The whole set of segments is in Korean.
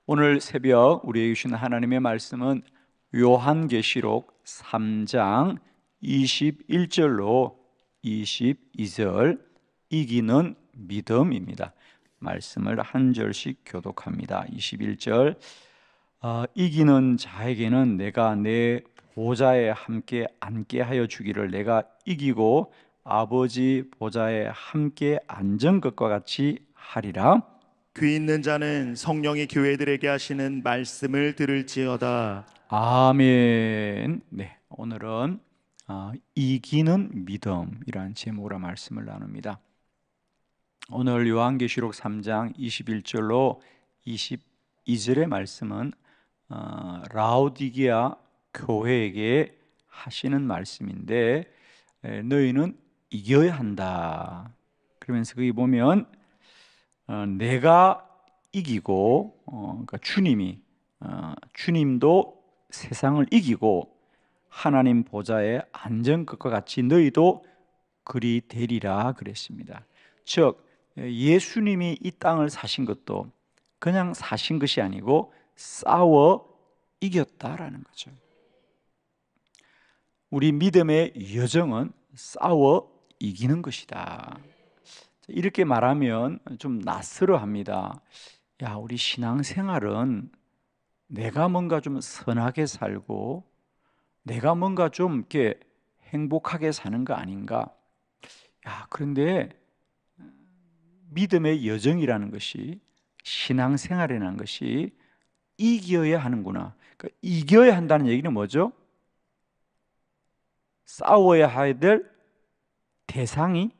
오늘 새벽 우리에게 주신 하나님의 말씀은 요한계시록 3장 21절로 22절 이기는 믿음입니다. 말씀을 한 절씩 교독합니다. 21절 이기는 자에게는 내가 내 보좌에 함께 앉게 하여 주기를 내가 이기고 아버지 보좌에 함께 앉은 것과 같이 하리라. 귀 있는 자는 성령이 교회들에게 하시는 말씀을 들을지어다. 아멘. 네, 오늘은 이기는 믿음이라는 제목으로 말씀을 나눕니다. 오늘 요한계시록 3장 21절로 22절의 말씀은 라오디게아 교회에게 하시는 말씀인데 너희는 이겨야 한다. 그러면서 거기 보면 내가 이기고 그러니까 주님도 세상을 이기고 하나님 보좌에 앉은 것과 같이 너희도 그리 되리라 그랬습니다. 즉 예수님이 이 땅을 사신 것도 그냥 사신 것이 아니고 싸워 이겼다라는 거죠. 우리 믿음의 여정은 싸워 이기는 것이다. 이렇게 말하면 좀 낯설어 합니다. 야, 우리 신앙생활은 내가 뭔가 좀 선하게 살고 내가 뭔가 좀 이렇게 행복하게 사는 거 아닌가? 야, 그런데 믿음의 여정이라는 것이 신앙생활이라는 것이 이겨야 하는구나. 그러니까 이겨야 한다는 얘기는 뭐죠? 싸워야 될 대상이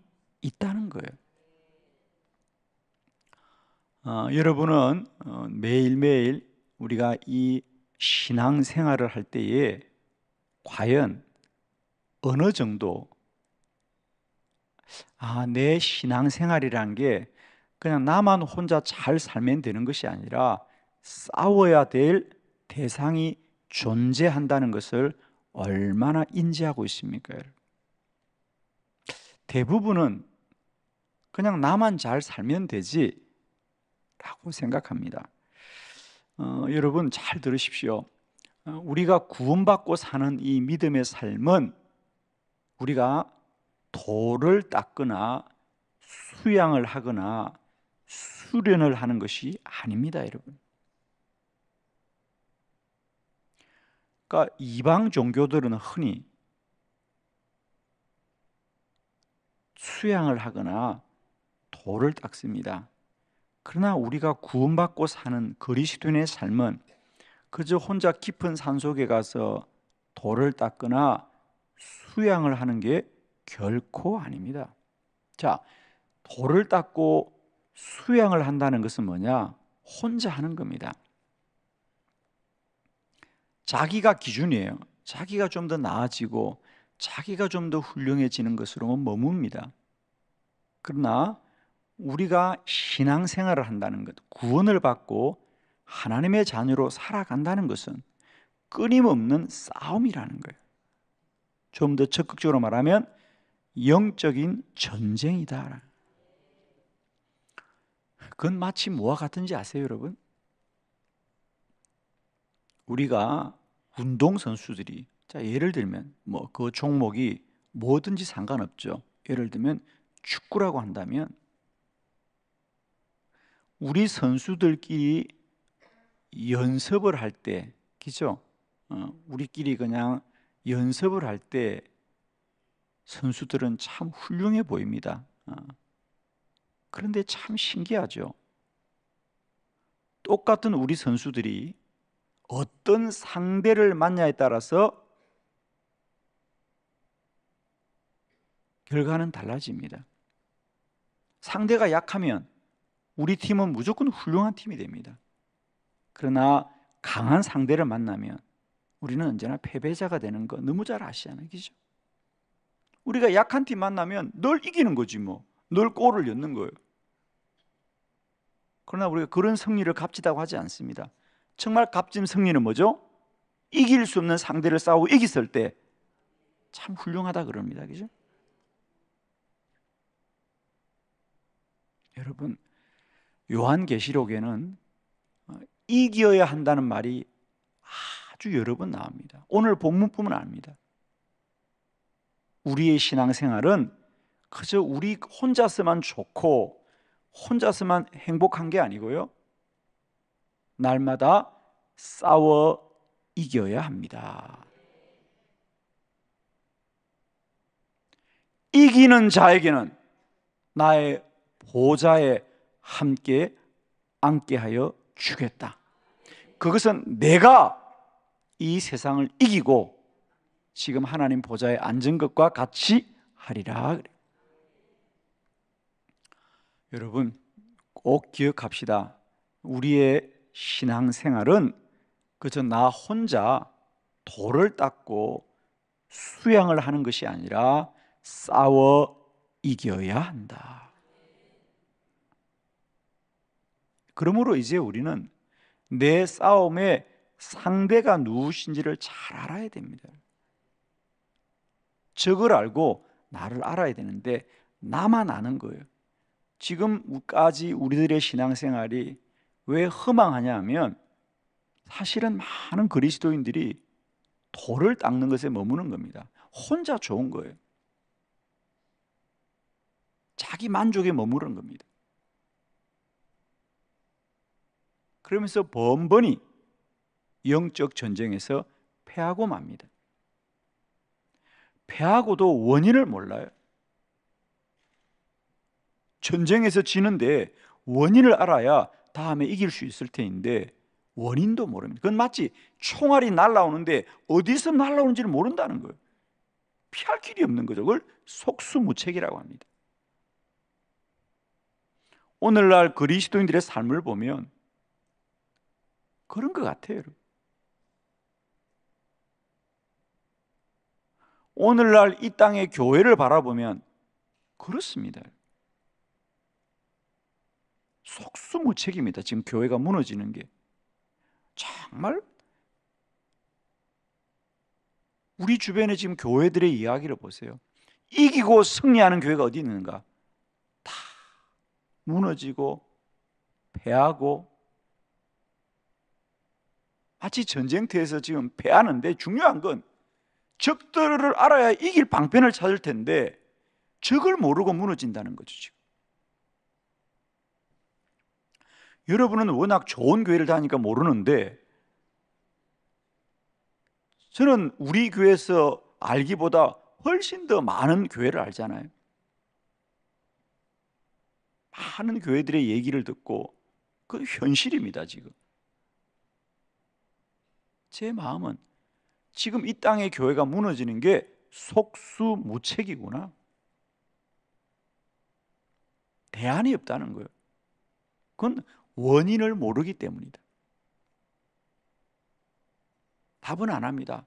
있다는 거예요. 여러분은 매일매일 우리가 이 신앙생활을 할 때에 과연 어느 정도 내 신앙생활이란 게 그냥 나만 혼자 잘 살면 되는 것이 아니라 싸워야 될 대상이 존재한다는 것을 얼마나 인지하고 있습니까? 대부분은 그냥 나만 잘 살면 되지 라고 생각합니다. 여러분 잘 들으십시오. 우리가 구원받고 사는 이 믿음의 삶은 우리가 돌을 닦거나 수양을 하거나 수련을 하는 것이 아닙니다, 여러분. 그러니까 이방 종교들은 흔히 수양을 하거나 돌을 닦습니다. 그러나 우리가 구원받고 사는 그리스도인의 삶은 그저 혼자 깊은 산속에 가서 돌을 닦거나 수양을 하는 게 결코 아닙니다. 자, 돌을 닦고 수양을 한다는 것은 뭐냐? 혼자 하는 겁니다. 자기가 기준이에요. 자기가 좀 더 나아지고 자기가 좀 더 훌륭해지는 것으로는 머뭅니다. 그러나 우리가 신앙생활을 한다는 것, 구원을 받고 하나님의 자녀로 살아간다는 것은 끊임없는 싸움이라는 거예요. 좀 더 적극적으로 말하면 영적인 전쟁이다. 그건 마치 뭐와 같은지 아세요, 여러분? 우리가 운동선수들이 예를 들면 그 종목이 뭐든지 상관없죠. 예를 들면 축구라고 한다면 우리 선수들끼리 연습을 할 때, 그죠? 우리끼리 그냥 연습을 할 때 선수들은 참 훌륭해 보입니다. 그런데 참 신기하죠. 똑같은 우리 선수들이 어떤 상대를 만나에 따라서 결과는 달라집니다. 상대가 약하면 우리 팀은 무조건 훌륭한 팀이 됩니다. 그러나 강한 상대를 만나면 우리는 언제나 패배자가 되는 거 너무 잘 아시잖아요. 그죠? 우리가 약한 팀 만나면 늘 이기는 거지 뭐. 늘 골을 넣는 거예요. 그러나 우리가 그런 승리를 값지다고 하지 않습니다. 정말 값진 승리는 뭐죠? 이길 수 없는 상대를 싸우고 이겼을 때 참 훌륭하다 그럽니다. 그죠? 여러분, 요한계시록에는 이겨야 한다는 말이 아주 여러 번 나옵니다. 오늘 본문뿐만 아닙니다. 우리의 신앙생활은 그저 우리 혼자서만 좋고 혼자서만 행복한 게 아니고요, 날마다 싸워 이겨야 합니다. 이기는 자에게는 나의 보좌에 함께 앉게 하여 주겠다. 그것은 내가 이 세상을 이기고 지금 하나님 보좌에 앉은 것과 같이 하리라. 여러분 꼭 기억합시다. 우리의 신앙생활은 그저 나 혼자 돌을 닦고 수양을 하는 것이 아니라 싸워 이겨야 한다. 그러므로 이제 우리는 내 싸움의 상대가 누구신지를 잘 알아야 됩니다. 적을 알고 나를 알아야 되는데 나만 아는 거예요. 지금까지 우리들의 신앙생활이 왜 허망하냐 하면 사실은 많은 그리스도인들이 돌을 닦는 것에 머무는 겁니다. 혼자 좋은 거예요. 자기 만족에 머무르는 겁니다. 그러면서 번번이 영적 전쟁에서 패하고 맙니다. 패하고도 원인을 몰라요. 전쟁에서 지는데 원인을 알아야 다음에 이길 수 있을 텐데 원인도 모릅니다. 그건 마치 총알이 날아오는데 어디서 날아오는지를 모른다는 거예요. 피할 길이 없는 거죠. 그걸 속수무책이라고 합니다. 오늘날 그리스도인들의 삶을 보면 그런 것 같아요, 여러분. 오늘날 이 땅의 교회를 바라보면 그렇습니다. 속수무책입니다. 지금 교회가 무너지는 게 정말 우리 주변에 지금 교회들의 이야기를 보세요. 이기고 승리하는 교회가 어디 있는가? 다 무너지고 패하고 마치 전쟁터에서 지금 패하는데 중요한 건 적들을 알아야 이길 방편을 찾을 텐데 적을 모르고 무너진다는 거죠. 지금 여러분은 워낙 좋은 교회를 다니니까 모르는데 저는 우리 교회에서 알기보다 훨씬 더 많은 교회를 알잖아요. 많은 교회들의 얘기를 듣고 그 현실입니다. 지금 제 마음은 지금 이 땅의 교회가 무너지는 게 속수무책이구나. 대안이 없다는 거예요. 그건 원인을 모르기 때문이다. 답은 안 합니다.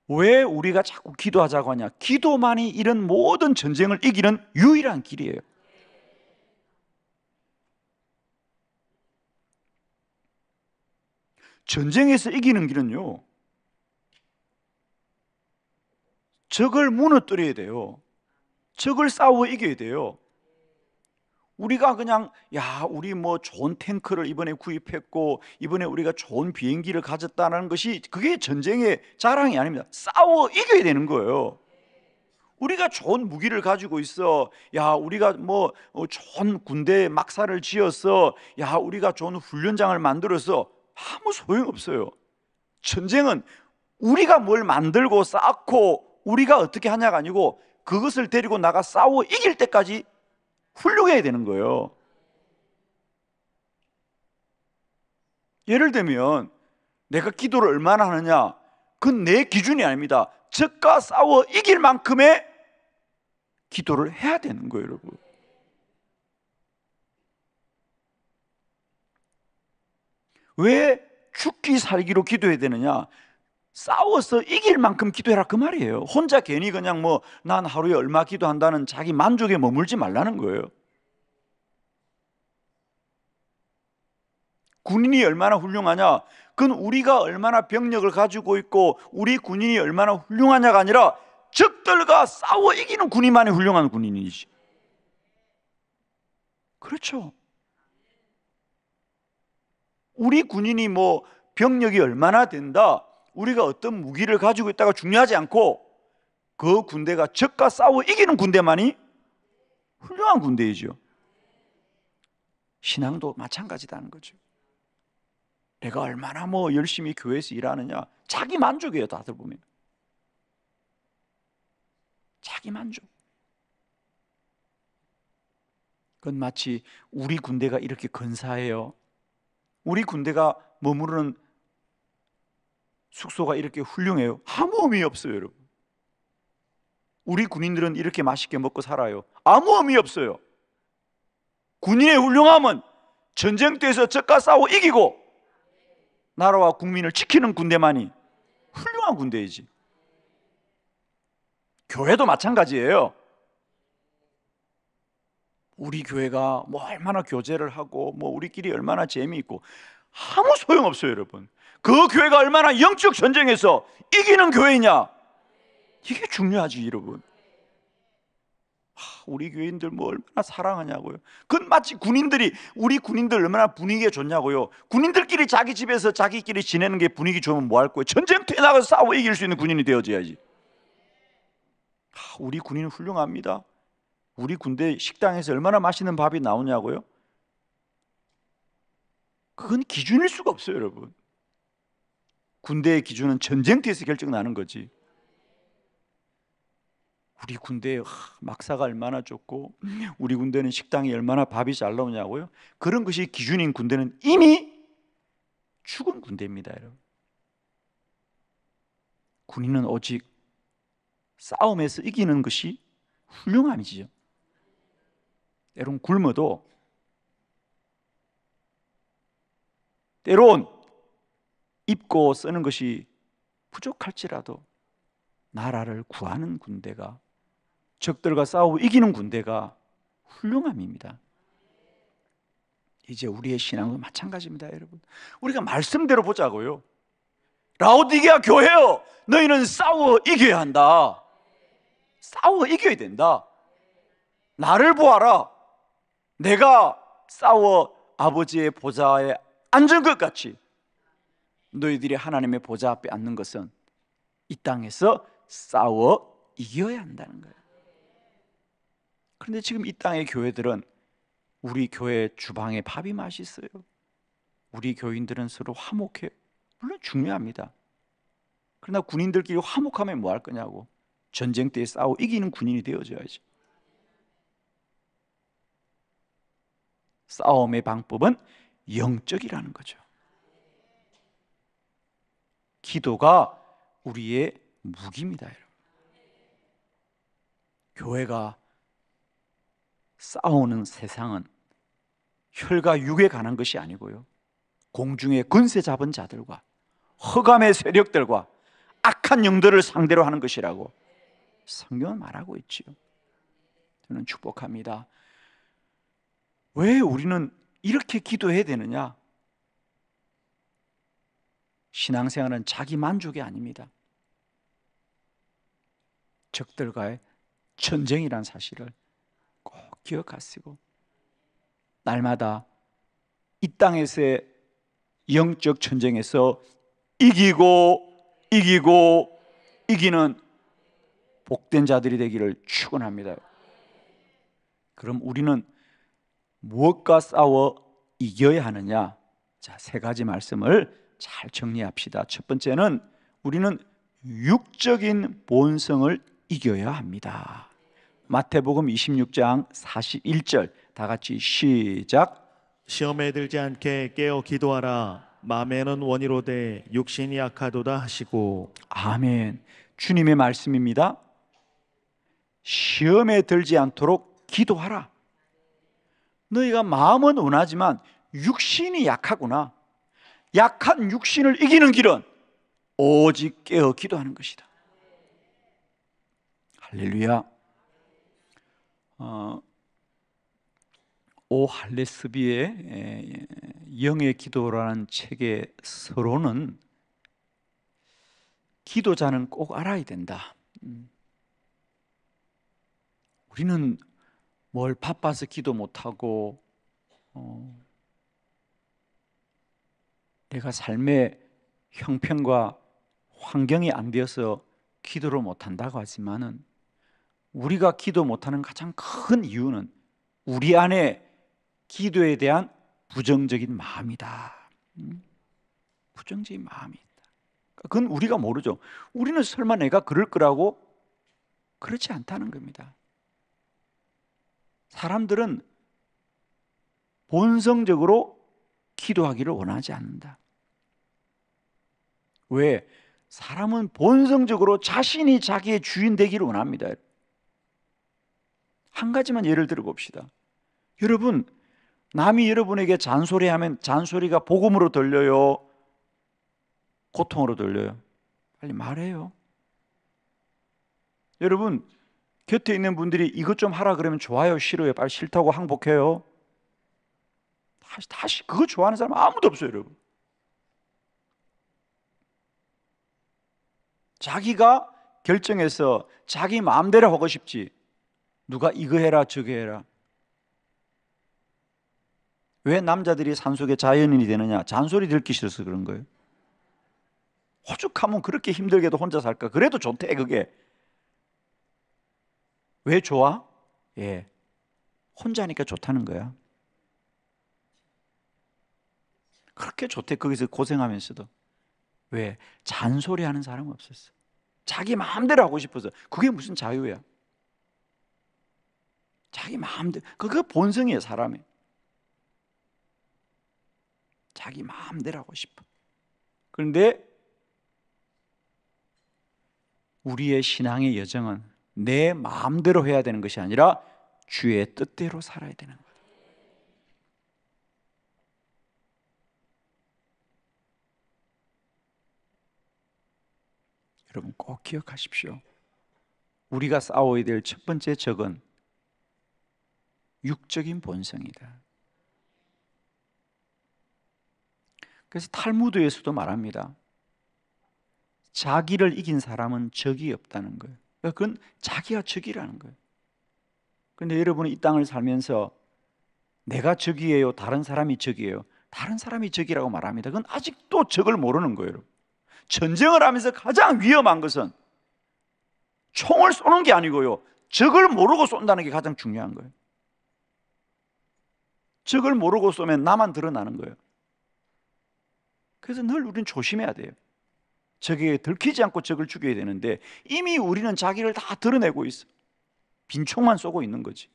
왜 우리가 자꾸 기도하자고 하냐? 기도만이 이런 모든 전쟁을 이기는 유일한 길이에요. 전쟁에서 이기는 길은요, 적을 무너뜨려야 돼요. 적을 싸워 이겨야 돼요. 우리가 그냥 우리 뭐 좋은 탱크를 이번에 구입했고 이번에 우리가 좋은 비행기를 가졌다는 것이 그게 전쟁의 자랑이 아닙니다. 싸워 이겨야 되는 거예요. 우리가 좋은 무기를 가지고 있어. 우리가 뭐 좋은 군대 막사를 지었어. 우리가 좋은 훈련장을 만들어서 아무 소용없어요. 전쟁은 우리가 뭘 만들고 쌓고 우리가 어떻게 하냐가 아니고 그것을 데리고 나가 싸워 이길 때까지 훌륭해야 되는 거예요. 예를 들면 내가 기도를 얼마나 하느냐, 그건 내 기준이 아닙니다. 적과 싸워 이길 만큼의 기도를 해야 되는 거예요, 여러분. 왜 죽기 살기로 기도해야 되느냐? 싸워서 이길 만큼 기도해라 그 말이에요. 혼자 괜히 그냥 뭐 난 하루에 얼마 기도한다는 자기 만족에 머물지 말라는 거예요. 군인이 얼마나 훌륭하냐? 그건 우리가 얼마나 병력을 가지고 있고 우리 군인이 얼마나 훌륭하냐가 아니라 적들과 싸워 이기는 군인만이 훌륭한 군인이지. 그렇죠. 우리 군인이 뭐 병력이 얼마나 된다, 우리가 어떤 무기를 가지고 있다가 중요하지 않고 그 군대가 적과 싸워 이기는 군대만이 훌륭한 군대이죠. 신앙도 마찬가지다는 거죠. 내가 얼마나 뭐 열심히 교회에서 일하느냐, 자기 만족이에요. 다들 보면 자기 만족. 그건 마치 우리 군대가 이렇게 근사해요, 우리 군대가 머무르는 숙소가 이렇게 훌륭해요, 아무 의미 없어요. 여러분, 우리 군인들은 이렇게 맛있게 먹고 살아요, 아무 의미 없어요. 군인의 훌륭함은 전쟁터에서 적과 싸워 이기고 나라와 국민을 지키는 군대만이 훌륭한 군대이지. 교회도 마찬가지예요. 우리 교회가 뭐 얼마나 교제를 하고 뭐 우리끼리 얼마나 재미있고 아무 소용없어요. 여러분, 그 교회가 얼마나 영적 전쟁에서 이기는 교회냐, 이게 중요하지. 여러분, 우리 교인들 뭐 얼마나 사랑하냐고요. 그건 마치 군인들이, 우리 군인들 얼마나 분위기가 좋냐고요. 군인들끼리 자기 집에서 자기끼리 지내는 게 분위기 좋으면 뭐 할 거예요? 전쟁터에 나가서 싸워 이길 수 있는 군인이 되어줘야지. 우리 군인은 훌륭합니다. 우리 군대 식당에서 얼마나 맛있는 밥이 나오냐고요. 그건 기준일 수가 없어요. 여러분, 군대의 기준은 전쟁터에서 결정나는 거지. 우리 군대에 막사가 얼마나 좋고 우리 군대는 식당이 얼마나 밥이 잘 나오냐고요. 그런 것이 기준인 군대는 이미 죽은 군대입니다. 여러분, 군인은 오직 싸움에서 이기는 것이 훌륭함이지요. 여러분, 굶어도 때론 입고 쓰는 것이 부족할지라도 나라를 구하는 군대가, 적들과 싸우고 이기는 군대가 훌륭함입니다. 이제 우리의 신앙은 마찬가지입니다. 여러분, 우리가 말씀대로 보자고요. 라오디게아 교회여, 너희는 싸워 이겨야 한다. 싸워 이겨야 된다. 나를 보아라. 내가 싸워 아버지의 보좌에 앉은 것 같이 너희들이 하나님의 보좌 앞에 앉는 것은 이 땅에서 싸워 이겨야 한다는 거예요. 그런데 지금 이 땅의 교회들은 우리 교회 주방에 밥이 맛있어요. 우리 교인들은 서로 화목해요. 물론 중요합니다. 그러나 군인들끼리 화목하면 뭐 할 거냐고. 전쟁 때에 싸워 이기는 군인이 되어줘야지. 싸움의 방법은 영적이라는 거죠. 기도가 우리의 무기입니다. 여러분, 교회가 싸우는 세상은 혈과 육에 관한 것이 아니고요, 공중의 권세 잡은 자들과 흑암의 세력들과 악한 영들을 상대로 하는 것이라고 성경은 말하고 있지요. 저는 축복합니다. 왜 우리는 이렇게 기도해야 되느냐? 신앙생활은 자기 만족이 아닙니다. 적들과의 전쟁이란 사실을 꼭 기억하시고 날마다 이 땅에서의 영적 전쟁에서 이기고 이기는 복된 자들이 되기를 축원합니다. 그럼 우리는 무엇과 싸워 이겨야 하느냐? 자, 세 가지 말씀을 잘 정리합시다. 첫 번째는 우리는 육적인 본성을 이겨야 합니다. 마태복음 26장 41절 다 같이 시작. 시험에 들지 않게 깨어 기도하라. 마음에는 원이로되 육신이 약하도다 하시고. 아멘. 주님의 말씀입니다. 시험에 들지 않도록 기도하라. 너희가 마음은 원하지만 육신이 약하구나. 약한 육신을 이기는 길은 오직 깨어 기도하는 것이다. 할렐루야. 오 할레스비의 영의 기도라는 책의 서론은 기도자는 꼭 알아야 된다. 우리는 뭘 바빠서 기도 못하고 내가 삶의 형편과 환경이 안 되어서 기도를 못한다고 하지만은 우리가 기도 못하는 가장 큰 이유는 우리 안에 기도에 대한 부정적인 마음이다. 부정적인 마음이 있다. 그건 우리가 모르죠. 우리는 설마 내가 그럴 거라고 그렇지 않다는 겁니다. 사람들은 본성적으로 기도하기를 원하지 않는다. 왜? 사람은 본성적으로 자신이 자기의 주인 되기를 원합니다. 한 가지만 예를 들어 봅시다. 여러분, 남이 여러분에게 잔소리하면 잔소리가 복음으로 들려요? 고통으로 들려요? 빨리 말해요. 여러분, 곁에 있는 분들이 이것 좀 하라 그러면 좋아요, 싫어요? 빨리 싫다고 항복해요. 다시 그거 좋아하는 사람 아무도 없어요, 여러분. 자기가 결정해서 자기 마음대로 하고 싶지, 누가 이거 해라 저거 해라. 왜 남자들이 산속의 자연인이 되느냐? 잔소리 듣기 싫어서 그런 거예요. 오죽하면 그렇게 힘들게도 혼자 살까? 그래도 좋대 그게. 왜 좋아? 예, 혼자니까 좋다는 거야. 그렇게 좋대. 거기서 고생하면서도. 왜? 잔소리하는 사람 없었어. 자기 마음대로 하고 싶어서. 그게 무슨 자유야? 자기 마음대로. 그게 본성이에요, 사람이. 자기 마음대로 하고 싶어. 그런데 우리의 신앙의 여정은 내 마음대로 해야 되는 것이 아니라 주의 뜻대로 살아야 되는 거예요. 여러분 꼭 기억하십시오. 우리가 싸워야 될 첫 번째 적은 육적인 본성이다. 그래서 탈무드에서도 말합니다. 자기를 이긴 사람은 적이 없다는 거예요. 그건 자기가 적이라는 거예요. 그런데 여러분이 이 땅을 살면서 내가 적이에요, 다른 사람이 적이에요, 다른 사람이 적이라고 말합니다. 그건 아직도 적을 모르는 거예요. 전쟁을 하면서 가장 위험한 것은 총을 쏘는 게 아니고요, 적을 모르고 쏜다는 게 가장 중요한 거예요. 적을 모르고 쏘면 나만 드러나는 거예요. 그래서 늘 우리는 조심해야 돼요. 적에게 들키지 않고 적을 죽여야 되는데 이미 우리는 자기를 다 드러내고 있어. 빈총만 쏘고 있는 거지.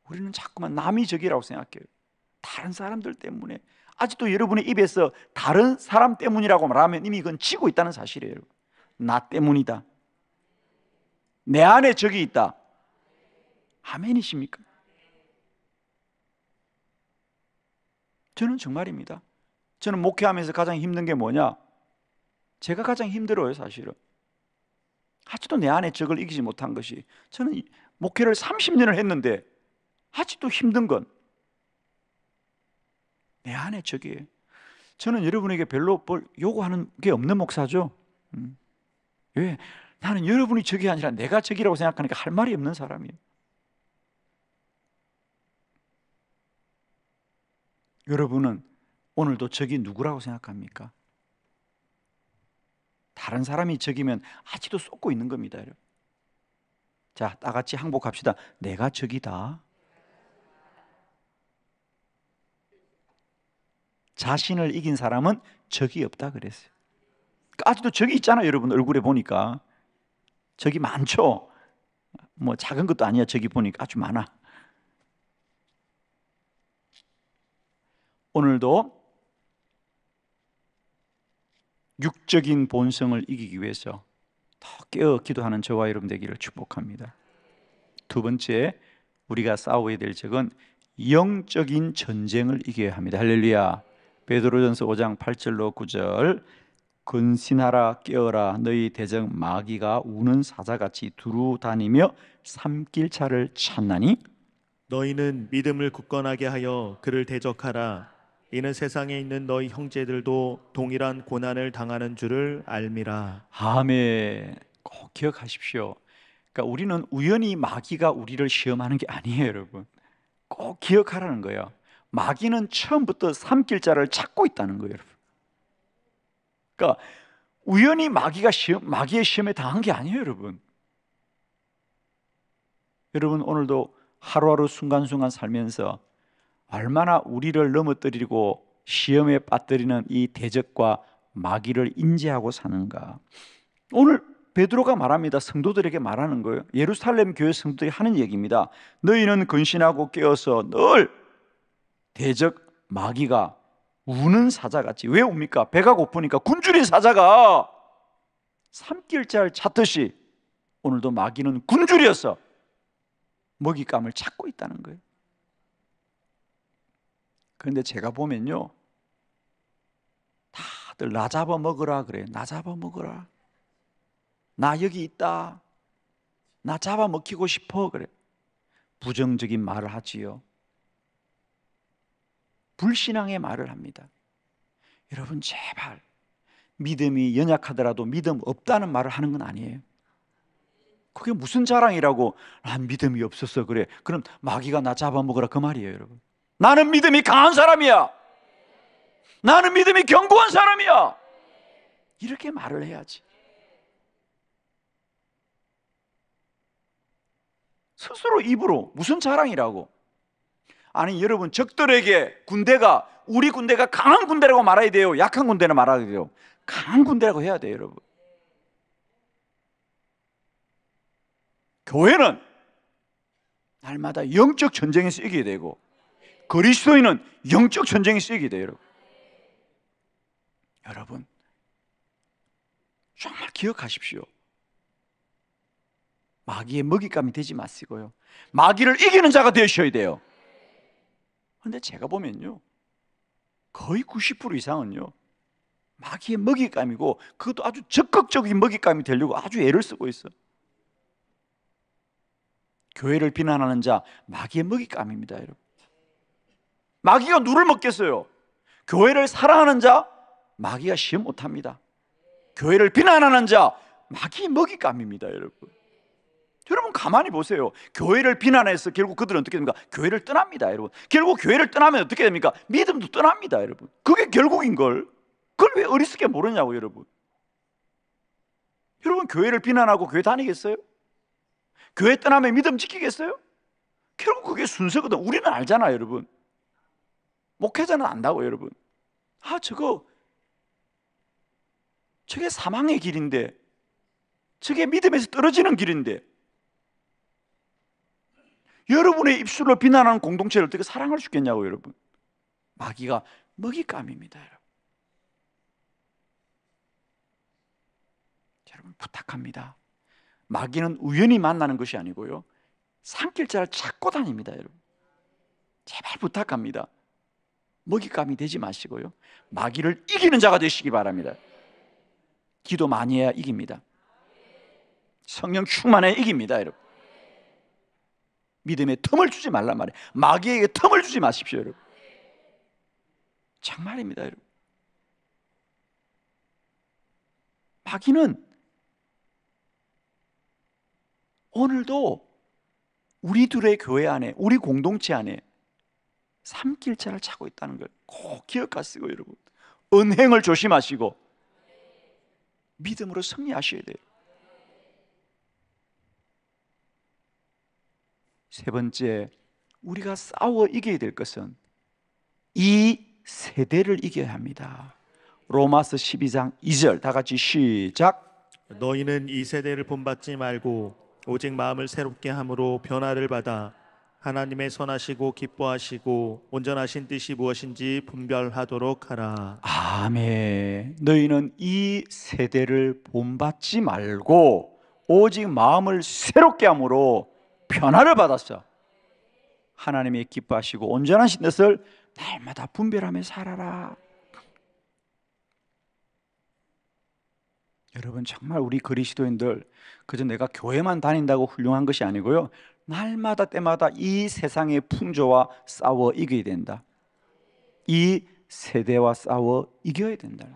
우리는 자꾸만 남이 적이라고 생각해요. 다른 사람들 때문에. 아직도 여러분의 입에서 다른 사람 때문이라고 말하면 이미 그건 지고 있다는 사실이에요. 나 때문이다. 내 안에 적이 있다. 아멘이십니까? 저는 정말입니다. 저는 목회하면서 가장 힘든 게 뭐냐? 제가 가장 힘들어요, 사실은. 아직도 내 안에 적을 이기지 못한 것이. 저는 목회를 30년을 했는데 아직도 힘든 건 내 안에 적이에요. 저는 여러분에게 별로 뭘 요구하는 게 없는 목사죠. 왜? 나는 여러분이 적이 아니라 내가 적이라고 생각하니까 할 말이 없는 사람이에요. 여러분은 오늘도 적이 누구라고 생각합니까? 다른 사람이 적이면 아직도 쏟고 있는 겁니다. 여러분. 자, 다 같이 항복합시다. 내가 적이다. 자신을 이긴 사람은 적이 없다 그랬어요. 아직도 적이 있잖아요, 여러분. 얼굴에 보니까 적이 많죠. 뭐 작은 것도 아니야. 적이 보니까 아주 많아. 오늘도 육적인 본성을 이기기 위해서 더 깨어 기도하는 저와 여러분 되기를 축복합니다. 두 번째, 우리가 싸워야 될 적은 영적인 전쟁을 이겨야 합니다. 할렐루야. 베드로전서 5장 8절로 9절. 근신하라 깨어라 너희 대적 마귀가 우는 사자같이 두루 다니며 삼킬 차를 찾나니 너희는 믿음을 굳건하게 하여 그를 대적하라. 이는 세상에 있는 너희 형제들도 동일한 고난을 당하는 줄을 알미라. 아멘. 꼭 기억하십시오. 그러니까 우리는 우연히 마귀가 우리를 시험하는 게 아니에요, 여러분. 꼭 기억하라는 거예요. 마귀는 처음부터 삼킬자를 찾고 있다는 거예요, 여러분. 그러니까 우연히 마귀의 시험에 당한 게 아니에요, 여러분. 여러분, 오늘도 하루하루 순간순간 살면서 얼마나 우리를 넘어뜨리고 시험에 빠뜨리는 이 대적과 마귀를 인지하고 사는가. 오늘 베드로가 말합니다. 성도들에게 말하는 거예요. 예루살렘 교회 성도들이 하는 얘기입니다. 너희는 근신하고 깨어서 늘 대적 마귀가 우는 사자같이. 왜 웁니까? 배가 고프니까. 굶주린 사자가 삼킬 자를 찾듯이 오늘도 마귀는 굶주려서 먹잇감을 찾고 있다는 거예요. 그런데 제가 보면요, 다들 나 잡아 먹으라 그래요. 나 잡아 먹으라. 나 여기 있다. 나 잡아 먹히고 싶어 그래. 부정적인 말을 하지요. 불신앙의 말을 합니다. 여러분, 제발 믿음이 연약하더라도 믿음 없다는 말을 하는 건 아니에요. 그게 무슨 자랑이라고, 난 믿음이 없어서 그래. 그럼 마귀가 나 잡아먹으라 그 말이에요, 여러분. 나는 믿음이 강한 사람이야. 나는 믿음이 견고한 사람이야. 이렇게 말을 해야지. 스스로 입으로 무슨 자랑이라고. 아니, 여러분, 적들에게 우리 군대가 강한 군대라고 말해야 돼요? 약한 군대는 말해야 돼요? 강한 군대라고 해야 돼요, 여러분. 교회는 날마다 영적 전쟁에서 이기게 되고, 그리스도인은 영적 전쟁에서 이기게 돼요, 여러분. 여러분, 정말 기억하십시오. 마귀의 먹잇감이 되지 마시고요, 마귀를 이기는 자가 되셔야 돼요. 그런데 제가 보면요, 거의 90% 이상은요, 마귀의 먹잇감이고, 그것도 아주 적극적인 먹잇감이 되려고 아주 애를 쓰고 있어요. 교회를 비난하는 자, 마귀의 먹잇감입니다, 여러분. 마귀가 누를 먹겠어요? 교회를 사랑하는 자, 마귀가 시험 못합니다. 교회를 비난하는 자, 마귀의 먹잇감입니다, 여러분. 여러분, 가만히 보세요. 교회를 비난해서 결국 그들은 어떻게 됩니까? 교회를 떠납니다, 여러분. 결국 교회를 떠나면 어떻게 됩니까? 믿음도 떠납니다, 여러분. 그게 결국인걸. 그걸 왜 어리석게 모르냐고, 여러분. 여러분, 교회를 비난하고 교회 다니겠어요? 교회 떠나면 믿음 지키겠어요? 결국 그게 순서거든. 우리는 알잖아요, 여러분. 목회자는 안다고, 여러분. 저게 사망의 길인데, 저게 믿음에서 떨어지는 길인데, 여러분의 입술로 비난하는 공동체를 어떻게 사랑할 수 있겠냐고, 여러분. 마귀가 먹잇감입니다, 여러분. 여러분, 부탁합니다. 마귀는 우연히 만나는 것이 아니고요, 산길자를 찾고 다닙니다, 여러분. 제발 부탁합니다. 먹잇감이 되지 마시고요, 마귀를 이기는 자가 되시기 바랍니다. 기도 많이 해야 이깁니다. 성령 충만해야 이깁니다, 여러분. 믿음에 틈을 주지 말란 말이에요. 마귀에게 틈을 주지 마십시오, 여러분. 정말입니다, 여러분. 마귀는 오늘도 우리 둘의 교회 안에, 우리 공동체 안에 삼킬자를 찾고 있다는 걸 꼭 기억하시고, 여러분, 은행을 조심하시고 믿음으로 승리하셔야 돼요. 세 번째, 우리가 싸워 이겨야 될 것은 이 세대를 이겨야 합니다. 로마서 12장 2절 다 같이 시작. 너희는 이 세대를 본받지 말고 오직 마음을 새롭게 함으로 변화를 받아 하나님의 선하시고 기뻐하시고 온전하신 뜻이 무엇인지 분별하도록 하라. 아멘. 너희는 이 세대를 본받지 말고 오직 마음을 새롭게 함으로 변화를 받았어. 하나님의 기뻐하시고 온전하신 뜻을 날마다 분별하며 살아라. 여러분, 정말 우리 그리스도인들 그저 내가 교회만 다닌다고 훌륭한 것이 아니고요, 날마다 때마다 이 세상의 풍조와 싸워 이겨야 된다. 이 세대와 싸워 이겨야 된다.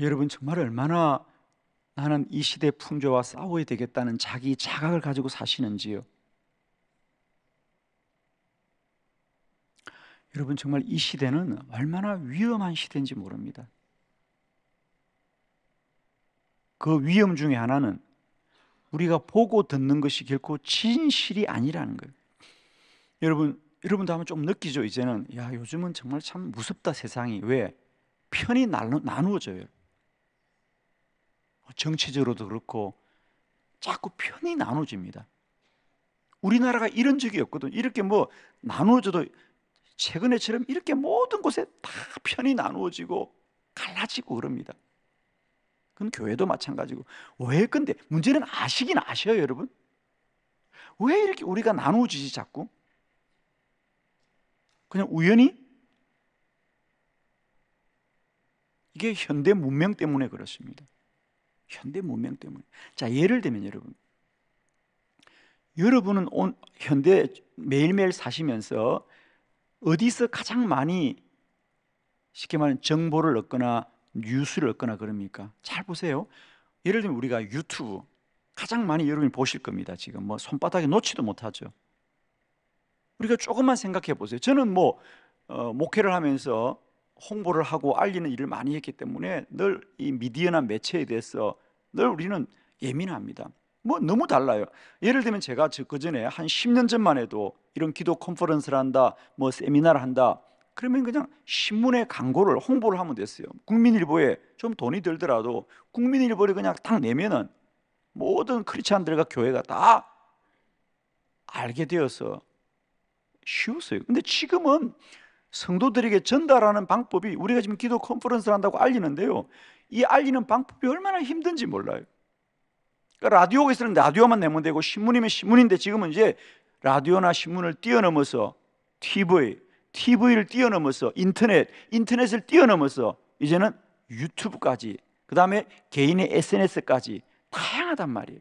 여러분, 정말 얼마나 나는 이 시대 풍조와 싸워야 되겠다는 자기 자각을 가지고 사시는지요. 여러분 정말 이 시대는 얼마나 위험한 시대인지 모릅니다. 그 위험 중에 하나는 우리가 보고 듣는 것이 결코 진실이 아니라는 거예요. 여러분도 한번 좀 느끼죠. 이제는 야, 요즘은 정말 참 무섭다 세상이. 왜? 편이 나누어져요. 정치적으로도 그렇고 자꾸 편이 나눠집니다. 우리나라가 이런 적이 없거든. 이렇게 뭐 나누어져도 최근에처럼 이렇게 모든 곳에 다 편이 나누어지고 갈라지고 그럽니다. 그건 교회도 마찬가지고. 왜 근데 문제는 아시긴 아셔요, 여러분. 왜 이렇게 우리가 나누어지지 자꾸? 그냥 우연히? 이게 현대 문명 때문에 그렇습니다. 현대 문명 때문에. 자, 예를 들면 여러분은 현대 매일매일 사시면서 어디서 가장 많이 쉽게 말하면 정보를 얻거나 뉴스를 얻거나 그럽니까? 잘 보세요. 예를 들면 우리가 유튜브 가장 많이 여러분이 보실 겁니다. 지금 뭐 손바닥에 놓지도 못하죠. 우리가 조금만 생각해 보세요. 저는 목회를 하면서 홍보를 하고 알리는 일을 많이 했기 때문에 늘 이 미디어나 매체에 대해서 늘 우리는 예민합니다. 뭐 너무 달라요. 예를 들면 제가 그 전에 한 10년 전만 해도 이런 기도 컨퍼런스를 한다, 뭐 세미나를 한다, 그러면 그냥 신문에 광고를 홍보를 하면 됐어요. 국민일보에 좀 돈이 들더라도 국민일보를 그냥 딱 내면은 모든 크리스찬들과 교회가 다 알게 되어서 쉬웠어요. 근데 지금은 성도들에게 전달하는 방법이, 우리가 지금 기도 컨퍼런스를 한다고 알리는데요, 이 알리는 방법이 얼마나 힘든지 몰라요. 그러니까 라디오가 있었는데 라디오만 내면 되고, 신문이면 신문인데 지금은 이제 라디오나 신문을 뛰어넘어서 TV를 뛰어넘어서 인터넷을 뛰어넘어서 이제는 유튜브까지, 그 다음에 개인의 SNS까지 다양하단 말이에요.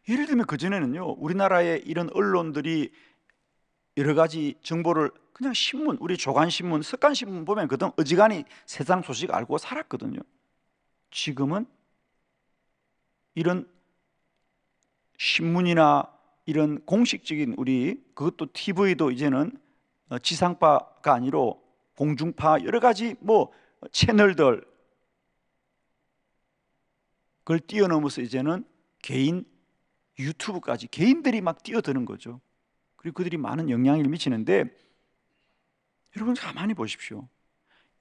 예를 들면 그전에는요, 우리나라의 이런 언론들이 여러 가지 정보를 그냥 신문, 우리 조간신문, 습관신문 보면 그동 어지간히 세상 소식 알고 살았거든요. 지금은 이런 신문이나 이런 공식적인 그것도 TV도 이제는 지상파가 아니로 공중파 여러 가지 채널들, 그걸 뛰어넘어서 이제는 개인 유튜브까지 개인들이 막 뛰어드는 거죠. 그리고 그들이 많은 영향을 미치는데, 여러분 가만히 보십시오.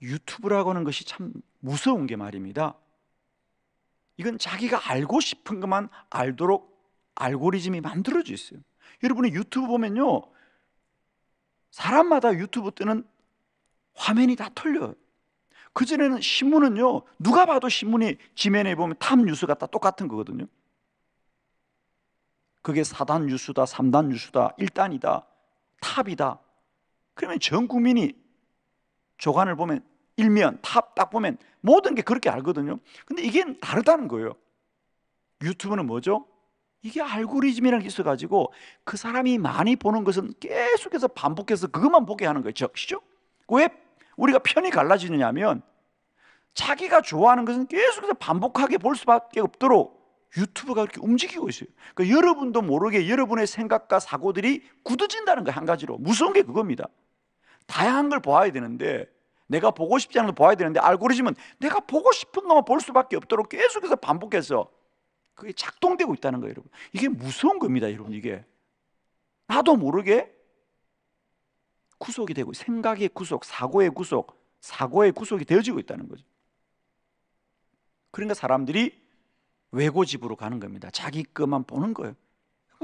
유튜브라고 하는 것이 참 무서운 게 말입니다. 이건 자기가 알고 싶은 것만 알도록 알고리즘이 만들어져 있어요. 여러분이 유튜브 보면요, 사람마다 유튜브 뜨는 화면이 다 틀려요. 그전에는 신문은요, 누가 봐도 신문이 지면에 보면 탑 뉴스가 다 똑같은 거거든요. 그게 4단 뉴스다, 3단 뉴스다, 1단이다, 탑이다. 그러면 전 국민이 조간을 보면 일면, 탑 딱 보면 모든 게 그렇게 알거든요. 근데 이게 다르다는 거예요. 유튜브는 뭐죠? 이게 알고리즘이라는 게 있어가지고 그 사람이 많이 보는 것은 계속해서 반복해서 그것만 보게 하는 거예요. 적시죠? 왜 우리가 편이 갈라지느냐 하면, 자기가 좋아하는 것은 계속해서 반복하게 볼 수밖에 없도록 유튜브가 그렇게 움직이고 있어요. 그러니까 여러분도 모르게 여러분의 생각과 사고들이 굳어진다는 거예요. 한 가지로 무서운 게 그겁니다. 다양한 걸 보아야 되는데, 내가 보고 싶지 않은 걸 보아야 되는데, 알고리즘은 내가 보고 싶은 것만 볼 수밖에 없도록 계속해서 반복해서 그게 작동되고 있다는 거예요, 여러분. 이게 무서운 겁니다, 여러분. 이게 나도 모르게 구속이 되고, 생각의 구속, 사고의 구속이 되어지고 있다는 거죠. 그러니까 사람들이 외고집으로 가는 겁니다. 자기 것만 보는 거예요.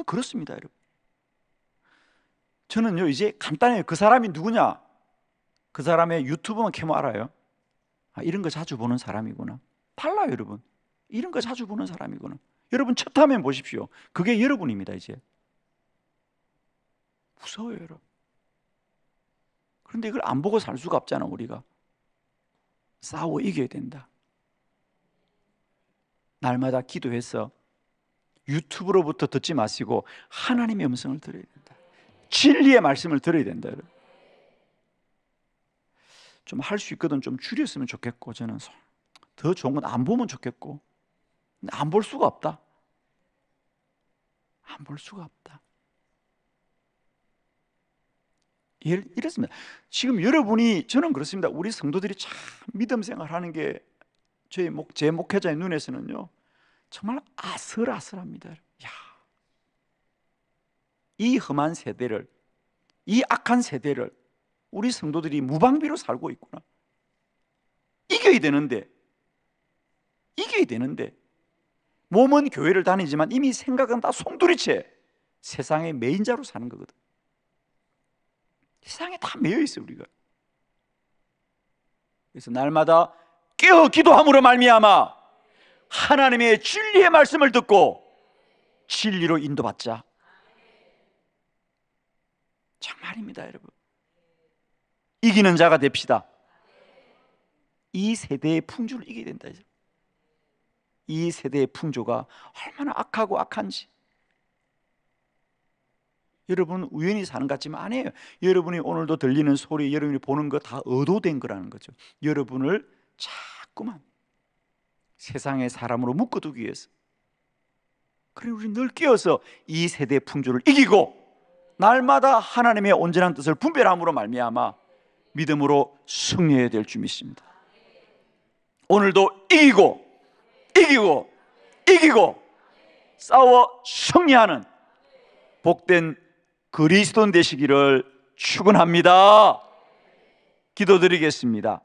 그렇습니다, 여러분. 저는요, 이제 간단해요. 그 사람이 누구냐? 그 사람의 유튜브만 켜면 알아요. 아, 이런 거 자주 보는 사람이구나. 달라요, 여러분. 이런 거 자주 보는 사람이구나. 여러분 첫 화면 보십시오. 그게 여러분입니다, 이제. 무서워요, 여러분. 그런데 이걸 안 보고 살 수가 없잖아, 우리가. 싸워 이겨야 된다. 날마다 기도해서 유튜브로부터 듣지 마시고 하나님의 음성을 들어야 된다. 진리의 말씀을 들어야 된다, 여러분. 좀 할 수 있거든 좀 줄였으면 좋겠고, 저는 더 좋은 건 안 보면 좋겠고, 근데 안 볼 수가 없다. 안 볼 수가 없다. 이렇습니다. 지금 여러분이, 저는 그렇습니다. 우리 성도들이 참 믿음 생활하는 게 제 목회자의 눈에서는요 정말 아슬아슬합니다. 야, 이 험한 세대를, 이 악한 세대를 우리 성도들이 무방비로 살고 있구나. 이겨야 되는데 몸은 교회를 다니지만 이미 생각은 다 송두리째 세상의 매인자로 사는 거거든. 세상에 다 매여 있어 우리가. 그래서 날마다 깨어 기도함으로 말미암아 하나님의 진리의 말씀을 듣고 진리로 인도받자. 정말입니다, 여러분. 이기는 자가 됩시다. 이 세대의 풍조를 이겨야 된다. 이 세대의 풍조가 얼마나 악하고 악한지 여러분 우연히 사는 것 같지만 아니에요. 여러분이 오늘도 들리는 소리, 여러분이 보는 거 다 의도된 거라는 거죠. 여러분을 자꾸만 세상의 사람으로 묶어두기 위해서. 그래 우리 늘 깨어서 이 세대의 풍조를 이기고 날마다 하나님의 온전한 뜻을 분별함으로 말미암아 믿음으로 승리해야 될 줄 믿습니다. 오늘도 이기고 싸워 승리하는 복된 그리스도인 되시기를 축원합니다. 기도드리겠습니다.